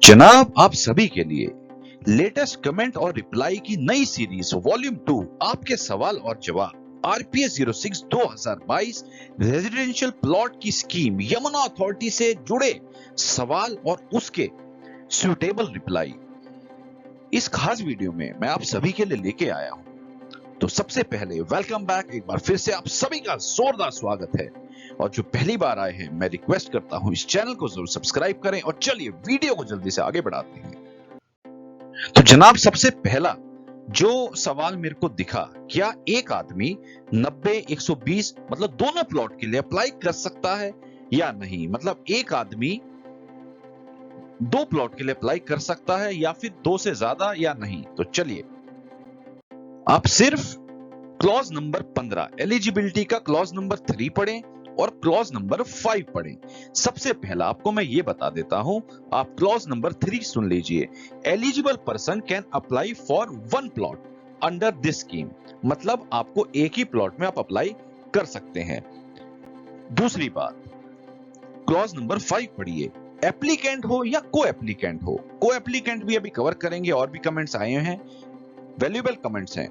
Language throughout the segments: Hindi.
जनाब, आप सभी के लिए लेटेस्ट कमेंट और रिप्लाई की नई सीरीज वॉल्यूम 2 आपके सवाल और जवाब आरपीएस 06 2022 रेजिडेंशियल प्लॉट की स्कीम यमुना अथॉरिटी से जुड़े सवाल और उसके सुटेबल रिप्लाई इस खास वीडियो में मैं आप सभी के लिए लेके आया हूं। तो सबसे पहले वेलकम बैक, एक बार फिर से आप सभी का जोरदार स्वागत है। और जो पहली बार आए हैं, मैं रिक्वेस्ट करता हूं इस चैनल को जरूर सब्सक्राइब करें और चलिए वीडियो को जल्दी से आगे बढ़ाते हैं। तो जनाब, सबसे पहला जो सवाल मेरे को दिखा, क्या एक आदमी 90 120 मतलब दोनों प्लॉट के लिए अप्लाई कर सकता है या नहीं? मतलब एक आदमी दो प्लॉट के लिए अप्लाई कर सकता है या फिर दो से ज्यादा या नहीं? तो चलिए आप सिर्फ क्लॉज नंबर 15 एलिजिबिलिटी का क्लॉज नंबर 3 पढ़ें और क्लॉज नंबर 5 पढ़ें। सबसे पहला आपको मैं ये बता देता हूं, आप क्लॉज नंबर 3 सुन लीजिए। Eligible person can apply for one plot under this scheme, मतलब आपको एक ही प्लॉट में आप अप्लाई कर सकते हैं। दूसरी बात, क्लॉज नंबर 5 पढ़िए। एप्लीकेंट हो या को एप्लीकेंट हो, को एप्लीकेंट भी अभी कवर करेंगे, और भी कमेंट्स आए हैं, वैल्यूएबल कमेंट्स हैं।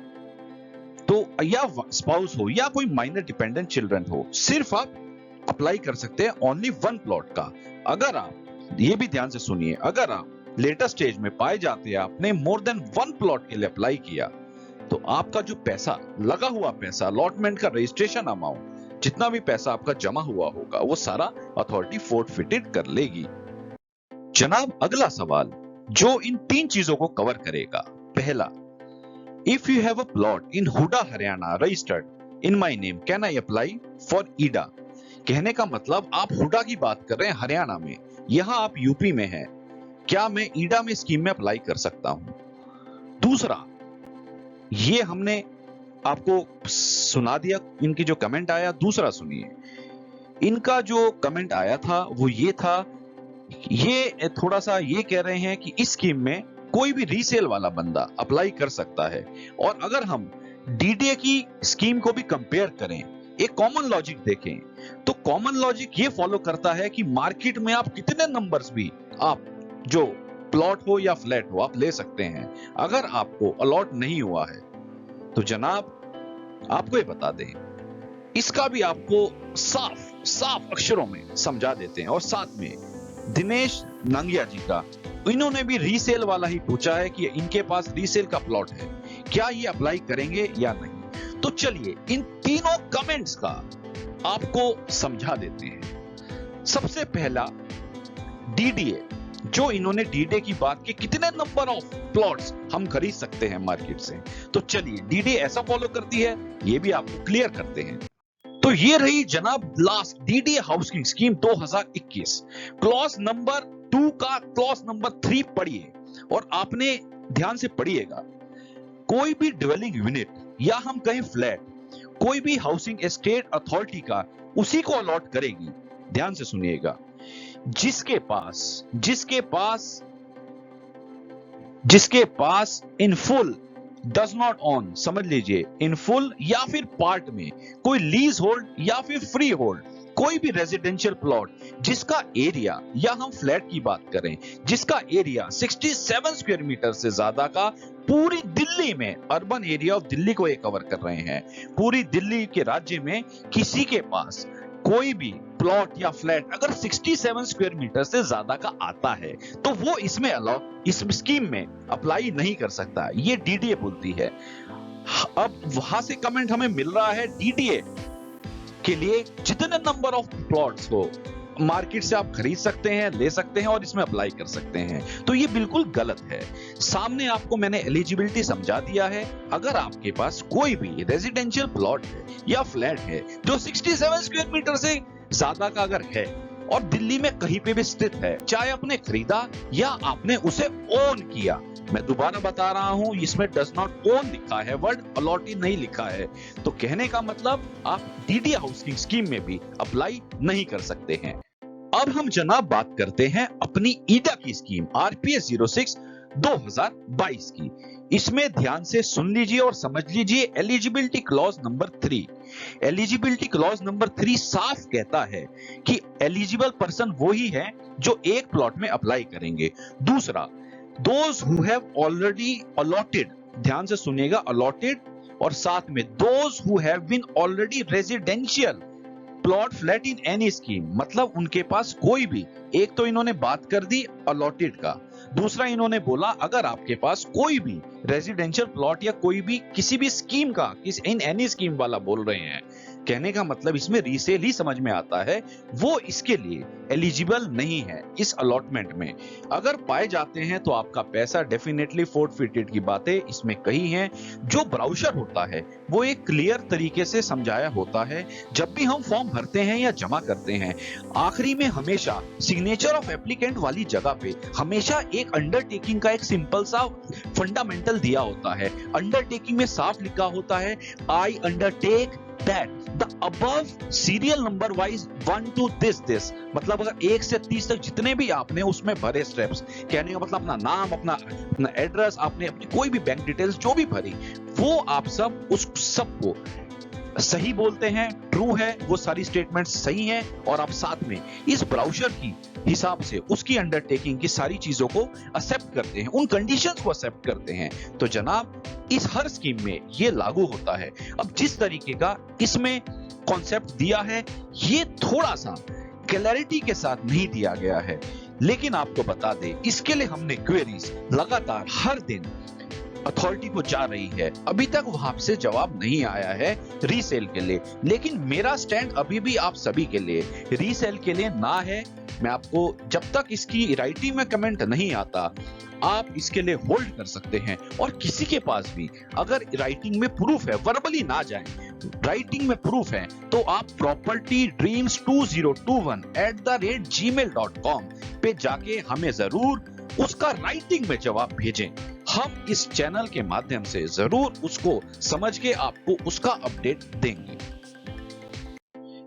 तो या स्पाउस हो या कोई माइनर डिपेंडेंट चिल्ड्रन हो, सिर्फ आप अप्लाई कर सकते हैं ओनली वन प्लॉट का। अगर आप ये भी ध्यान से सुनिए, अगर आप लेटर स्टेज में पाए जाते हैं आपने मोर देन वन प्लॉट के लिए अप्लाई किया, तो आपका जो पैसा लगा हुआ पैसा, अलॉटमेंट का रजिस्ट्रेशन अमाउंट, जितना भी पैसा आपका जमा हुआ होगा, वो सारा अथॉरिटी फोर्टफिटेड कर लेगी। जनाब, अगला सवाल जो इन तीन चीजों को कवर करेगा। पहला, If you have a plot in Huda, Haryana registered in my name, can I apply for ईडा? कहने का मतलब आप हुडा की बात कर रहे हैं हरियाणा में, यहां आप यूपी में हैं, क्या मैं ईडा में स्कीम में अप्लाई कर सकता हूं? दूसरा, ये हमने आपको सुना दिया इनकी जो कमेंट आया। दूसरा सुनिए, इनका जो कमेंट आया था वो ये था, ये थोड़ा सा ये कह रहे हैं कि इस स्कीम में कोई भी रीसेल वाला बंदा अप्लाई कर सकता है। और अगर हम डीडीए की स्कीम को भी कंपेयर करें, एक कॉमन लॉजिक देखें, तो कॉमन लॉजिक ये फॉलो करता है कि मार्केट में आप कितने नंबर्स भी, आप जो प्लॉट हो या फ्लैट हो, आप ले सकते हैं। अगर आपको अलॉट नहीं हुआ है तो जनाब आपको ये बता दें, इसका भी आपको साफ साफ अक्षरों में समझा देते हैं। और साथ में दिनेश नंगिया जी का, इन्होंने भी रीसेल वाला ही पूछा है कि इनके पास रीसेल का प्लॉट है, क्या ये अप्लाई करेंगे या नहीं? तो चलिए इन तीनों कमेंट्स का आपको समझा देते हैं। सबसे पहला, डीडीए, जो इन्होंने डीडीए की बात की, कितने नंबर ऑफ प्लॉट्स हम खरीद सकते हैं मार्केट से, तो चलिए डीडीए ऐसा फॉलो करती है, ये भी आपको क्लियर करते हैं। तो ये रही जनाब last DDA housing scheme 2021, clause number 2 का क्लॉज नंबर 3 पढ़िए और आपने ध्यान से पढ़िएगा। कोई भी डिवेलिंग यूनिट या हम कहें फ्लैट, कोई भी हाउसिंग एस्टेट अथॉरिटी का उसी को अलॉट करेगी। ध्यान से सुनिएगा, जिसके पास in full does not on, समझ लीजिए इन फुल या फिर पार्ट में कोई लीज होल्ड या फिर फ्री होल्ड, कोई भी रेजिडेंशियल प्लॉट जिसका एरिया, या हम फ्लैट की बात करें जिसका एरिया 67 स्क्वायर मीटर से ज्यादा का, पूरी दिल्ली में, अर्बन एरिया ऑफ दिल्ली को ये कवर कर रहे हैं, पूरी दिल्ली के राज्य में किसी के पास कोई भी प्लॉट या फ्लैट अगर 67 स्क्वायर मीटर से ज्यादा का आता है, तो वो इसमें इस स्कीम में अप्लाई नहीं कर सकता। ये डीडीए बोलती है। अब वहां से कमेंट हमें मिल रहा है, डीडीए के लिए जितने नंबर ऑफ प्लॉट्स हो मार्केट से आप खरीद सकते हैं, ले सकते हैं और इसमें अप्लाई कर सकते हैं, तो ये बिल्कुल गलत है। सामने आपको मैंने एलिजिबिलिटी समझा दिया है। अगर आपके पास कोई भी रेजिडेंशियल प्लॉट है या फ्लैट है जो 67 स्क्वायर मीटर से ज्यादा का अगर है और दिल्ली में कहीं पे भी स्थित है, चाहे आपने खरीदा या आपने उसे ओन किया, मैं दोबारा बता रहा हूं, इसमें डज नॉट ओन लिखा है, वर्ड अलॉटी नहीं लिखा है, तो कहने का मतलब आप डीडीए हाउसिंग स्कीम में भी अप्लाई नहीं कर सकते हैं। अब हम जनाब बात करते हैं अपनी ईडा की स्कीम आरपीएस 06 2022 की। इसमें ध्यान से सुन लीजिए और समझ लीजिए eligibility clause number 3। Eligibility clause number 3 साफ कहता है कि एलिजिबल पर्सन वो ही है जो एक प्लॉट में अप्लाई करेंगे। दूसरा, those who have already allotted, ध्यान से सुनिएगा, अलॉटेड, और साथ में those who have been already residential plot flat in any scheme, मतलब उनके पास कोई भी, एक तो इन्होंने बात कर दी अलॉटेड का, दूसरा इन्होंने बोला अगर आपके पास कोई भी रेजिडेंशियल प्लॉट या कोई भी किसी भी स्कीम का, इन एनी स्कीम वाला बोल रहे हैं, कहने का मतलब इसमें रीसेल ही समझ में आता है, वो इसके लिए एलिजिबल नहीं है इस अलॉटमेंट में। अगर पाए जाते हैं तो आपका पैसा डेफिनेटली फोर्टफिटेड की बातें इसमें कही हैं। जो ब्राउचर होता है वो एक क्लियर तरीके से समझाया होता है। जब भी हम फॉर्म भरते हैं या जमा करते हैं, आखिरी में हमेशा सिग्नेचर ऑफ एप्लीकेंट वाली जगह पे हमेशा एक अंडरटेकिंग का एक सिंपल सा फंडामेंटल दिया होता है। अंडरटेकिंग में साफ लिखा होता है, आई undertake that the above serial number wise 1 to this, मतलब अगर 1 से 30 तक जितने भी आपने उसमें भरे स्टेप्स, कहने का मतलब अपना नाम, अपना एड्रेस, आपने अपनी कोई भी बैंक डिटेल्स जो भी भरी, वो आप सब उस सबको सही बोलते हैं, ट्रू है, वो सारी स्टेटमेंट्स सही हैं, और आप साथ में इस ब्राउचर की हिसाब से उसकी अंडरटेकिंग की सारी चीजों को एक्सेप्ट करते हैं, उन कंडीशंस को एक्सेप्ट करते हैं, तो जनाब इस हर स्कीम में ये लागू होता है। अब जिस तरीके का इसमें कॉन्सेप्ट दिया है, ये थोड़ा सा क्लैरिटी के साथ नहीं दिया गया है, लेकिन आपको बता दें इसके लिए हमने क्वेरीज लगातार हर दिन अथॉरिटी को जा रही है, अभी तक वहां से जवाब नहीं आया है रीसेल के लिए। लेकिन मेरा स्टैंड अभी भी आप सभी के लिए, रीसेल के लिए ना है। मैं आपको जब तक इसकी राइटिंग में कमेंट नहीं आता, आप इसके लिए होल्ड कर सकते हैं, और किसी के पास भी अगर राइटिंग में प्रूफ है, वर्बली ना जाए, राइटिंग में प्रूफ है, तो आप propertydreams2021@gmail.com पे जाके हमें जरूर उसका राइटिंग में जवाब भेजें। हम इस चैनल के माध्यम से जरूर उसको समझ के आपको उसका अपडेट देंगे।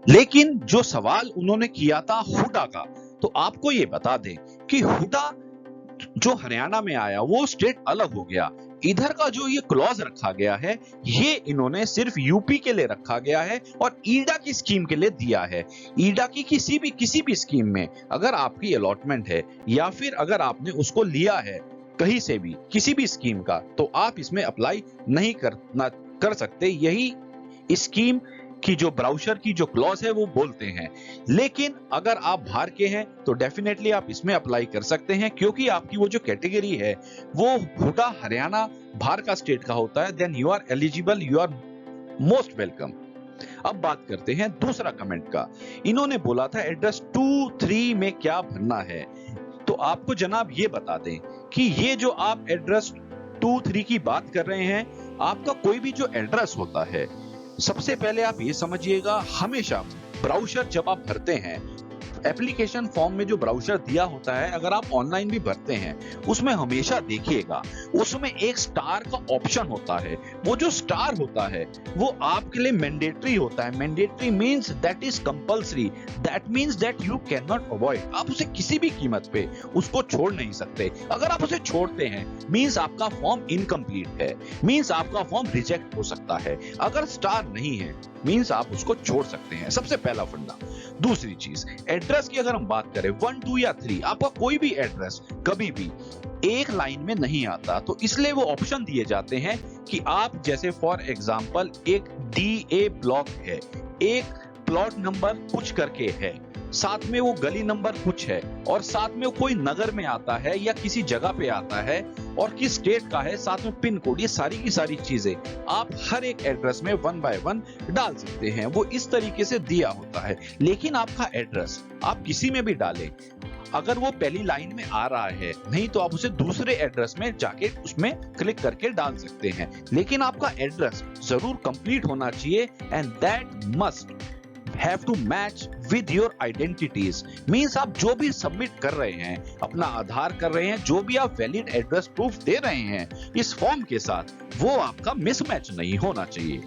लेकिन जो सवाल उन्होंने किया था हुडा का, तो आपको ये बता दें कि हुडा जो हरियाणा में आया वो स्टेट अलग हो गया। इधर का जो ये क्लॉज रखा गया है, ये इन्होंने सिर्फ यूपी के लिए रखा गया है और ईडा की स्कीम के लिए दिया है। ईडा की किसी भी स्कीम में अगर आपकी अलॉटमेंट है, या फिर अगर आपने उसको लिया है कहीं से भी किसी भी स्कीम का, तो आप इसमें अप्लाई नहीं कर सकते। यही स्कीम की जो ब्राउचर की जो क्लॉज है वो बोलते हैं। लेकिन अगर आप बाहर के हैं तो डेफिनेटली आप इसमें अप्लाई कर सकते हैं, क्योंकि आपकी वो जो कैटेगरी है वो हुडा हरियाणा बाहर का स्टेट का होता है। Then you are eligible, you are most welcome. अब बात करते हैं दूसरा कमेंट का। इन्होंने बोला था एड्रेस 2-3 में क्या भरना है, तो आपको जनाब ये बता दें कि ये जो आप एड्रेस 2-3 की बात कर रहे हैं, आपका कोई भी जो एड्रेस होता है, सबसे पहले आप ये समझिएगा, हमेशा ब्राउचर जब आप भरते हैं, एप्लीकेशन फॉर्म में जो ब्राउचर दिया होता है, अगर आप ऑनलाइन भी भरते हैं, उसमें हमेशा देखिएगा उसमें एक स्टार का ऑप्शन होता है। वो जो स्टार होता है वो आपके लिए मैंडेटरी होता है। Mandatory means that is compulsory, that means that you can not avoid. आप उसे किसी भी कीमत पे उसको छोड़ नहीं सकते। अगर आप उसे छोड़ते हैं मींस आपका फॉर्म इनकम्प्लीट है, मींस आपका फॉर्म रिजेक्ट हो सकता है। अगर स्टार नहीं है मींस आप उसको छोड़ सकते हैं, सबसे पहला फंडा। दूसरी चीज, एड्रेस की अगर हम बात करें 1, 2 या 3, आपका कोई भी एड्रेस कभी भी एक लाइन में नहीं आता, तो इसलिए वो ऑप्शन दिए जाते हैं कि आप जैसे फॉर एग्जांपल एक DA ब्लॉक है, एक प्लॉट नंबर कुछ करके है, साथ में वो गली नंबर कुछ है, और साथ में वो कोई नगर में आता है या किसी जगह पे आता है, और किस स्टेट का है, साथ में पिन कोड, ये सारी की सारी चीजें आप हर एक एड्रेस में 1 बाय 1 डाल सकते हैं। वो इस तरीके से दिया होता है। लेकिन आपका एड्रेस आप किसी में भी डालें, अगर वो पहली लाइन में आ रहा है, नहीं तो आप उसे दूसरे एड्रेस में जाके उसमें क्लिक करके डाल सकते हैं। लेकिन आपका एड्रेस जरूर कंप्लीट होना चाहिए, and that must have to match with your identities। Means आप जो भी सबमिट कर रहे हैं, अपना आधार कर रहे हैं, जो भी आप वैलिड एड्रेस प्रूफ दे रहे हैं इस फॉर्म के साथ, वो आपका मिसमैच नहीं होना चाहिए।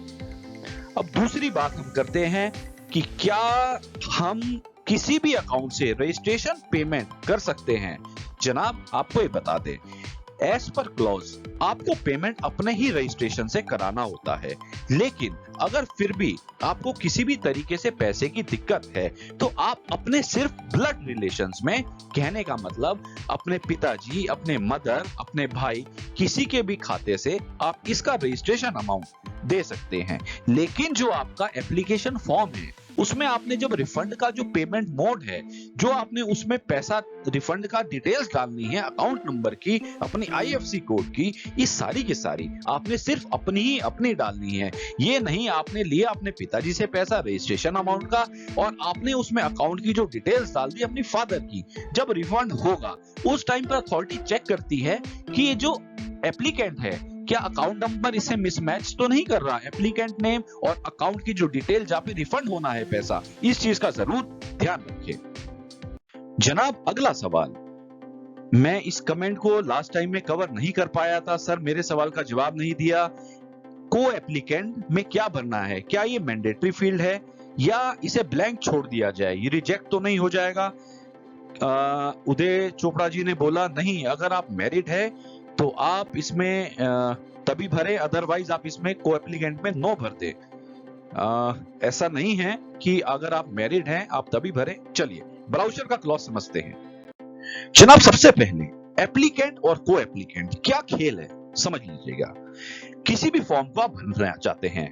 अब दूसरी बात हम करते हैं कि क्या हम किसी भी अकाउंट से रजिस्ट्रेशन पेमेंट कर सकते हैं। जनाब आपको ये बता दें, एज पर क्लॉज आपको पेमेंट अपने ही रजिस्ट्रेशन से कराना होता है, लेकिन अगर फिर भी आपको किसी भी तरीके से पैसे की दिक्कत है तो आप अपने सिर्फ ब्लड रिलेशंस में, कहने का मतलब अपने पिताजी, अपने मदर, अपने भाई, किसी के भी खाते से आप इसका रजिस्ट्रेशन अमाउंट दे सकते हैं। लेकिन जो आपका एप्लीकेशन फॉर्म है उसमें आपने जब रिफंड का जो पेमेंट मोड है, जो आपने उसमें पैसा रिफंड का डिटेल्स डालनी है, अकाउंट नंबर की, अपनी आईएफएससी कोड की, ये सारी की सारी आपने सिर्फ अपनी डालनी है। ये नहीं आपने लिया अपने पिताजी से पैसा रजिस्ट्रेशन अमाउंट का और आपने उसमें अकाउंट की जो डिटेल्स डाल दी अपनी फादर की। जब रिफंड होगा उस टाइम पर अथॉरिटी चेक करती है कि ये जो एप्लीकेंट है क्या अकाउंट नंबर इसे मिसमैच तो नहीं कर रहा, एप्लीकेंट नेम और अकाउंट की जो डिटेल जहां पे रिफंड होना है पैसा, इस चीज का जरूर ध्यान रखिए। जनाब अगला सवाल, मैं इस कमेंट को लास्ट टाइम में कवर नहीं कर पाया था सर, मेरे सवाल का जवाब नहीं दिया। को एप्लीकेंट में क्या भरना है, क्या ये मैंडेटरी फील्ड है या इसे ब्लैंक छोड़ दिया जाए, ये रिजेक्ट तो नहीं हो जाएगा? उदय चोपड़ा जी ने बोला नहीं, अगर आप मैरिड है तो आप इसमें तभी भरे, अदरवाइज आप इसमें को एप्लीकेंट में नो भर दे। ऐसा नहीं है कि अगर आप मैरिड हैं आप तभी भरे। चलिए ब्राउज़र का क्लॉज समझते हैं। जनाब सबसे पहले एप्लीकेंट और को एप्लीकेंट क्या खेल है समझ लीजिएगा। किसी भी फॉर्म को आप भरना चाहते हैं,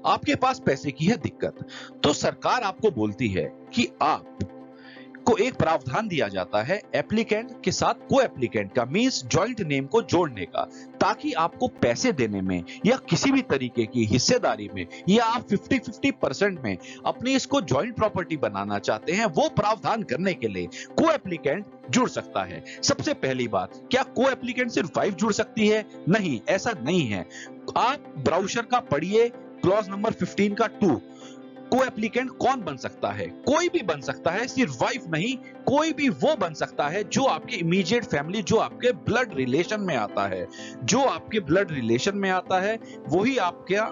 आपके पास पैसे की है दिक्कत, तो सरकार आपको बोलती है कि आप को एक प्रावधान दिया जाता है एप्लीकेंट के साथ को एप्लीकेंट का, मींस जॉइंट नेम को जोड़ने का, ताकि आपको पैसे देने में या किसी भी तरीके की हिस्सेदारी में या आप 50-50% में अपनी इसको जॉइंट प्रॉपर्टी बनाना चाहते हैं, वो प्रावधान करने के लिए को एप्लीकेंट जुड़ सकता है। सबसे पहली बात, क्या को एप्लीकेंट सिर्फ वाइफ जुड़ सकती है? नहीं, ऐसा नहीं है। आप ब्राउज़र का पढ़िए क्लॉज नंबर 15 का 2, को एप्लीकेंट कौन बन सकता है? कोई भी बन सकता है, सिर्फ वाइफ नहीं, कोई भी वो बन सकता है जो आपके इमीडिएट फैमिली, जो आपके ब्लड रिलेशन में आता है, जो आपके ब्लड रिलेशन में आता है वही आपका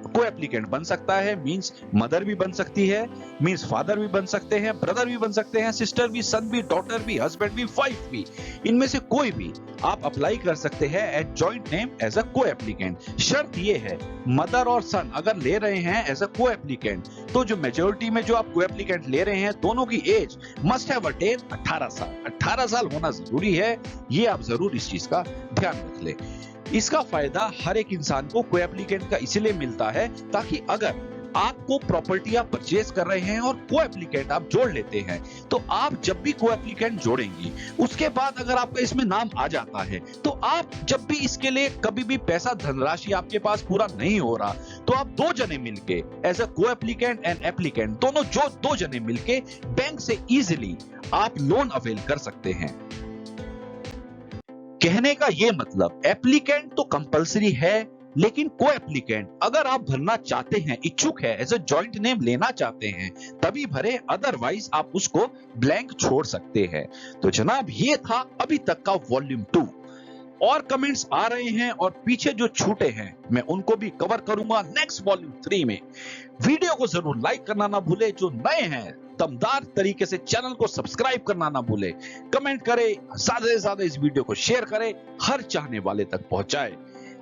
को एप्लीकेंट बन सकता है। मींस मदर भी बन सकती है, मींस फादर भी बन सकते हैं, ब्रदर भी बन सकते हैं, सिस्टर भी, सन भी, डॉटर भी, हस्बैंड भी, वाइफ भी, इनमें से कोई भी आप अप्लाई कर सकते हैं as joint name as a co applicant. शर्त ये है मदर और सन अगर ले रहे हैं एज अ को एप्लीकेंट, तो जो मेजोरिटी में जो आप को एप्लीकेंट ले रहे हैं दोनों की एज मस्ट हैव अटेन 18 साल। 18 साल होना जरूरी है, ये आप जरूर इस चीज का ध्यान रख ले। इसका फायदा हर एक इंसान को को एप्लीकेंट का इसलिए मिलता है ताकि अगर आपको प्रॉपर्टी आप परचेज कर रहे हैं और को एप्लीकेंट आप जोड़ लेते हैं, तो आप जब भी को एप्लीकेंट जोड़ेंगी उसके बाद अगर आपका इसमें नाम आ जाता है, तो आप जब भी इसके लिए कभी भी पैसा, धनराशि आपके पास पूरा नहीं हो रहा, तो आप दो जने मिलके as a co applicant and applicant, दोनों जो दो जने मिलके बैंक से इजीली आप लोन अवेल कर सकते हैं। कहने का ये मतलब एप्लीकेंट तो कंपलसरी है, लेकिन को एप्लीकेंट अगर आप भरना चाहते हैं, इच्छुक है, एज अ जॉइंट नेम लेना चाहते हैं तभी भरे, अदरवाइज आप उसको ब्लैंक छोड़ सकते हैं। तो जनाब ये था अभी तक का वॉल्यूम 2। और कमेंट्स आ रहे हैं और पीछे जो छूटे हैं मैं उनको भी कवर करूंगा नेक्स्ट वॉल्यूम 3 में। वीडियो को जरूर लाइक करना ना भूले, जो नए हैं दमदार तरीके से चैनल को सब्सक्राइब करना ना भूले, कमेंट करें, ज्यादा से ज्यादा इस वीडियो को शेयर करें, हर चाहने वाले तक पहुंचाए।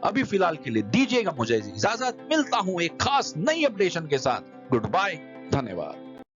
अभी फिलहाल के लिए दीजिएगा मुझे इजाजत, मिलता हूं एक खास नई अपडेशन के साथ। गुड बाय, धन्यवाद।